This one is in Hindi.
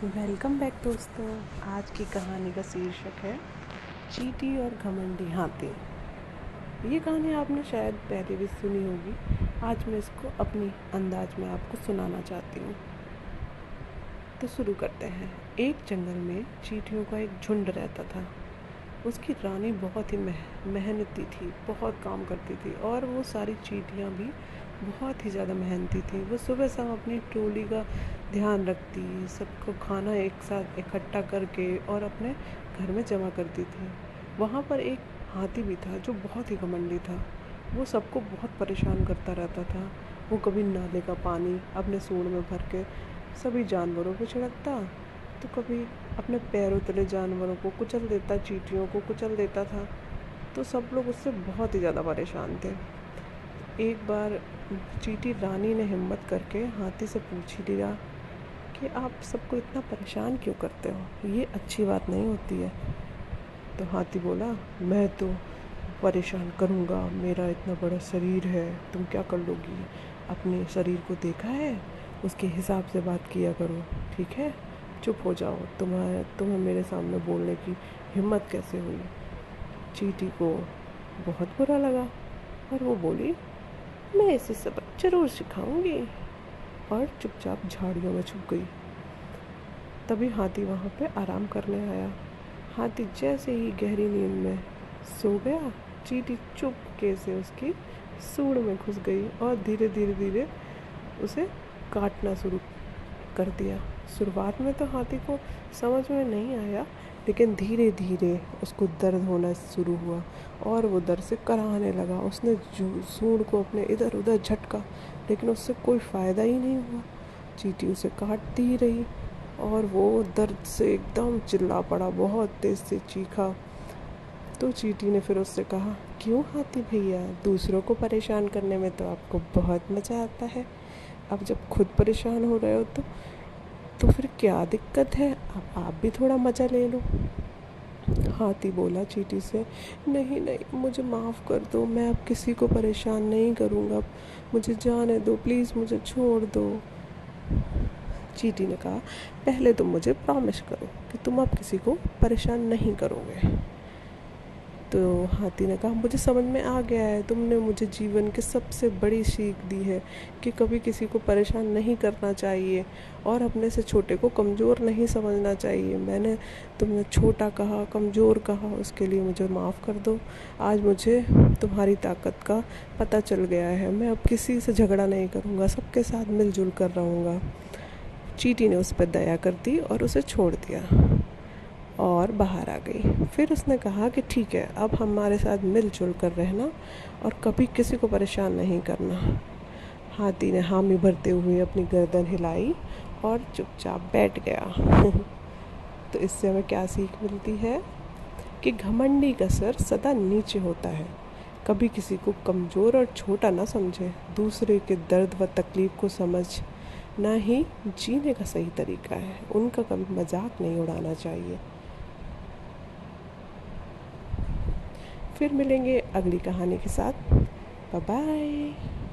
वेलकम बैक दोस्तों। आज की कहानी का शीर्षक है चींटी और घमंडी हाथी। ये कहानी आपने शायद पहले भी सुनी होगी। आज मैं इसको अपनी अंदाज में आपको सुनाना चाहती हूँ। तो शुरू करते हैं। एक जंगल में चींटियों का एक झुंड रहता था। उसकी रानी बहुत ही मेहनती थी, बहुत काम करती थी और वो सारी चींटियाँ भी बहुत ही ज़्यादा मेहनती थी। वो सुबह शाम अपनी टोली का ध्यान रखती, सबको खाना एक साथ इकट्ठा करके और अपने घर में जमा करती थी। वहाँ पर एक हाथी भी था जो बहुत ही घमंडी था। वो सबको बहुत परेशान करता रहता था। वो कभी नाले का पानी अपने सूंड में भर के सभी जानवरों को छिड़कता, तो कभी अपने पैरों तले जानवरों को कुचल देता, चींटियों को कुचल देता था। तो सब लोग उससे बहुत ही ज़्यादा परेशान थे। एक बार चींटी रानी ने हिम्मत करके हाथी से पूछ ही लिया कि आप सबको इतना परेशान क्यों करते हो, ये अच्छी बात नहीं होती है। तो हाथी बोला, मैं तो परेशान करूँगा, मेरा इतना बड़ा शरीर है, तुम क्या कर लोगी? अपने शरीर को देखा है, उसके हिसाब से बात किया करो, ठीक है? चुप हो जाओ, तुम्हें मेरे सामने बोलने की हिम्मत कैसे हुई? चींटी को बहुत बुरा लगा और वो बोली, मैं इसे सबक जरूर सिखाऊंगी, और चुपचाप झाड़ियों में छुप गई। तभी हाथी वहाँ पे आराम करने आया। हाथी जैसे ही गहरी नींद में सो गया, चींटी चुपके से उसकी सूंड में घुस गई और धीरे धीरे धीरे उसे काटना शुरू कर दिया। शुरुआत में तो हाथी को समझ में नहीं आया, लेकिन धीरे धीरे उसको दर्द होना शुरू हुआ और वो दर्द से कराहने लगा। उसने सूंड को अपने इधर उधर झटका, लेकिन उससे कोई फ़ायदा ही नहीं हुआ। चींटी उसे काटती ही रही और वो दर्द से एकदम चिल्ला पड़ा, बहुत तेज़ से चीखा। तो चींटी ने फिर उससे कहा, क्यों हाथी भैया, दूसरों को परेशान करने में तो आपको बहुत मज़ा आता है, अब जब खुद परेशान हो रहे हो तो फिर क्या दिक्कत है, अब आप भी थोड़ा मज़ा ले लो। हाथी बोला चींटी से, नहीं नहीं, मुझे माफ़ कर दो, मैं अब किसी को परेशान नहीं करूँगा, मुझे जाने दो, प्लीज़ मुझे छोड़ दो। चींटी ने कहा, पहले तुम मुझे प्रॉमिस करो कि तुम अब किसी को परेशान नहीं करोगे। तो हाथी ने कहा, मुझे समझ में आ गया है, तुमने मुझे जीवन की सबसे बड़ी सीख दी है कि कभी किसी को परेशान नहीं करना चाहिए और अपने से छोटे को कमज़ोर नहीं समझना चाहिए। मैंने तुम्हें छोटा कहा, कमज़ोर कहा, उसके लिए मुझे माफ़ कर दो। आज मुझे तुम्हारी ताकत का पता चल गया है, मैं अब किसी से झगड़ा नहीं करूँगा, सबके साथ मिलजुल कर रहूँगा। चींटी ने उस पर दया कर दी और उसे छोड़ दिया और बाहर आ गई। फिर उसने कहा कि ठीक है, अब हमारे साथ मिलजुल कर रहना और कभी किसी को परेशान नहीं करना। हाथी ने हामी भरते हुए अपनी गर्दन हिलाई और चुपचाप बैठ गया। तो इससे हमें क्या सीख मिलती है कि घमंडी का सर सदा नीचे होता है। कभी किसी को कमज़ोर और छोटा ना समझे, दूसरे के दर्द व तकलीफ़ को समझ ना ही जीने का सही तरीका है, उनका कभी मजाक नहीं उड़ाना चाहिए। फिर मिलेंगे अगली कहानी के साथ। Bye bye.